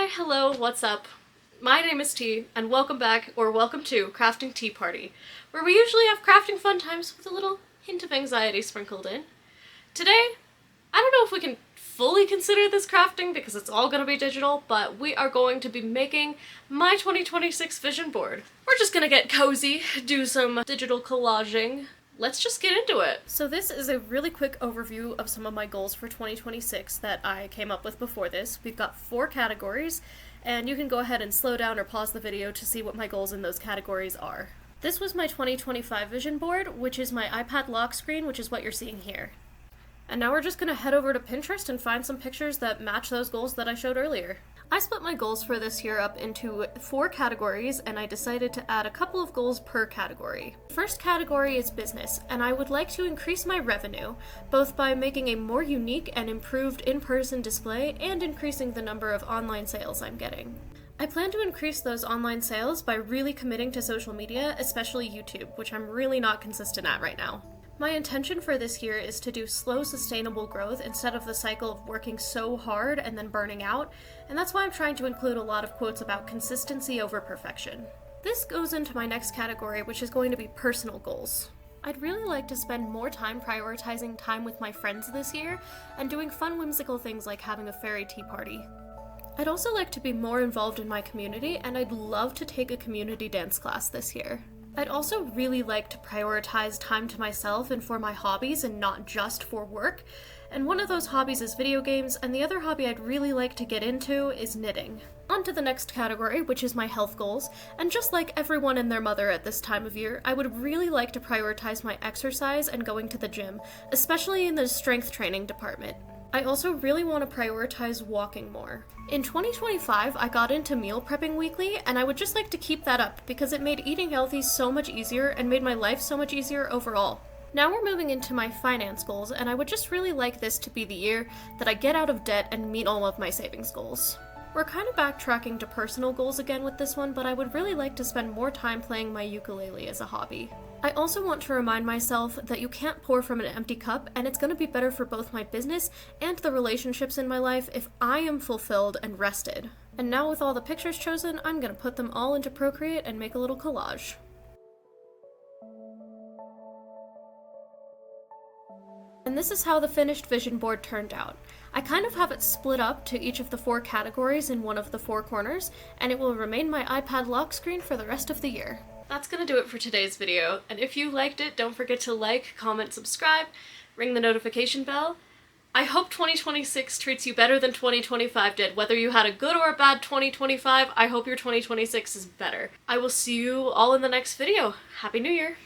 Hi, hello, what's up? My name is T, and welcome back, or welcome to Crafting Tea Party, where we usually have crafting fun times with a little hint of anxiety sprinkled in. Today, I don't know if we can fully consider this crafting because it's all gonna be digital, but we are going to be making my 2026 vision board. We're just gonna get cozy, do some digital collaging. Let's just get into it. So this is a really quick overview of some of my goals for 2026 that I came up with before this. We've got 4 categories, and you can go ahead and slow down or pause the video to see what my goals in those categories are. This was my 2025 vision board, which is my iPad lock screen, which is what you're seeing here. And now we're just gonna head over to Pinterest and find some pictures that match those goals that I showed earlier. I split my goals for this year up into 4 categories, and I decided to add a couple of goals per category. First category is business, and I would like to increase my revenue, both by making a more unique and improved in-person display and increasing the number of online sales I'm getting. I plan to increase those online sales by really committing to social media, especially YouTube, which I'm really not consistent at right now. My intention for this year is to do slow, sustainable growth instead of the cycle of working so hard and then burning out, and that's why I'm trying to include a lot of quotes about consistency over perfection. This goes into my next category, which is going to be personal goals. I'd really like to spend more time prioritizing time with my friends this year and doing fun, whimsical things like having a fairy tea party. I'd also like to be more involved in my community, and I'd love to take a community dance class this year. I'd also really like to prioritize time to myself and for my hobbies and not just for work. And one of those hobbies is video games, and the other hobby I'd really like to get into is knitting. On to the next category, which is my health goals, and just like everyone and their mother at this time of year, I would really like to prioritize my exercise and going to the gym, especially in the strength training department. I also really want to prioritize walking more. In 2025, I got into meal prepping weekly, and I would just like to keep that up because it made eating healthy so much easier and made my life so much easier overall. Now we're moving into my finance goals, and I would just really like this to be the year that I get out of debt and meet all of my savings goals. We're kind of backtracking to personal goals again with this one, but I would really like to spend more time playing my ukulele as a hobby. I also want to remind myself that you can't pour from an empty cup, and it's going to be better for both my business and the relationships in my life if I am fulfilled and rested. And now with all the pictures chosen, I'm going to put them all into Procreate and make a little collage. And this is how the finished vision board turned out. I kind of have it split up to each of the 4 categories in one of the 4 corners, and it will remain my iPad lock screen for the rest of the year. That's gonna do it for today's video, and if you liked it, don't forget to like, comment, subscribe, ring the notification bell. I hope 2026 treats you better than 2025 did. Whether you had a good or a bad 2025, I hope your 2026 is better. I will see you all in the next video. Happy New Year!